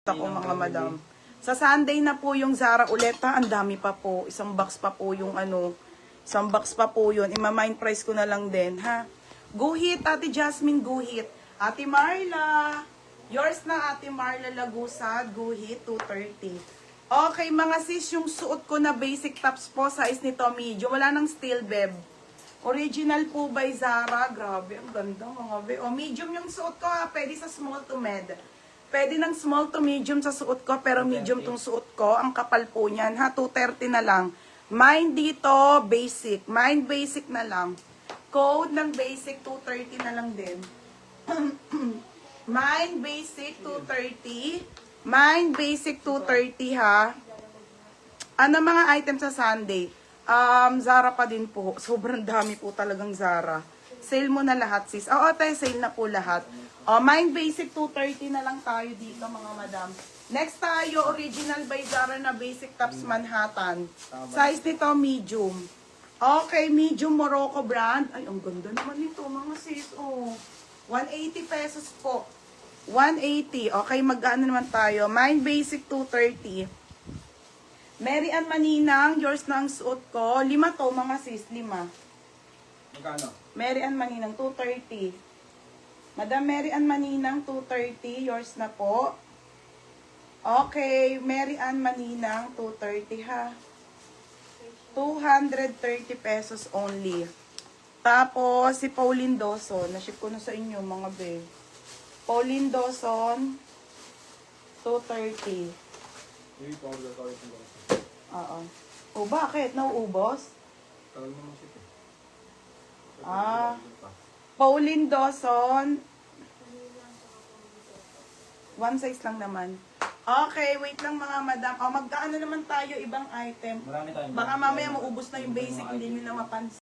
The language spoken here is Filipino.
Ako mga madam. Sa Sunday na po yung Zara ulit ha. Ang dami pa po. Isang box pa po yung ano. Isang box pa po yun. Ima-mind price ko na lang din ha. Guhit, Ate Jasmine, guhit. Ate Marla. Yours na, Ate Marla Lagusad. Guhit, 230. Okay, mga sis, yung suot ko na basic tops po, size nito medium. Wala nang steel beb. Original po by Zara. Grabe, ang ganda mga be. O, medium yung suot ko ha. Pwede sa small to med. Pwede ng small to medium sa suot ko, pero medium tong suot ko. Ang kapal po niyan ha. 230 na lang. Mine dito, basic. Mine basic na lang. Code ng basic, 230 na lang din. Mine basic, 230. Mine basic, 230 ha. Ano mga items sa Sunday? Zara pa din po. Sobrang dami po talagang Zara. Sale mo na lahat, sis. Oo, tayo, sale na po lahat. Mine basic, 230 na lang tayo dito, mga madam. Next tayo, original by Zara na basic tops Manhattan. Size nito, medium. Okay, medium Morocco brand. Ay, ang ganda naman nito, mga sis. Oh, 180 pesos po. 180. Okay, mag-ano naman tayo. Mine basic, 230. Mary Ann Maninang, yours na ang suot ko. 5 to, mga sis, 5. Magkano? Mary Ann Maninang, 230. Madam Mary Ann Maninang, 230. Yours na po. Okay, Mary Ann Maninang, 230 ha. 230 pesos only. Tapos, si Pauline Dawson. Na-ship ko na sa inyo, mga be. Pauline Dawson, 230. Oo. O, bakit? Nauubos? Tagal mo ship eh. Pauline Dawson. One size lang naman. Okay, wait lang mga madam. O, magkaano naman tayo ibang item. Marami tayong Baka mamaya maubos na yung basic, hindi nyo na mapansin.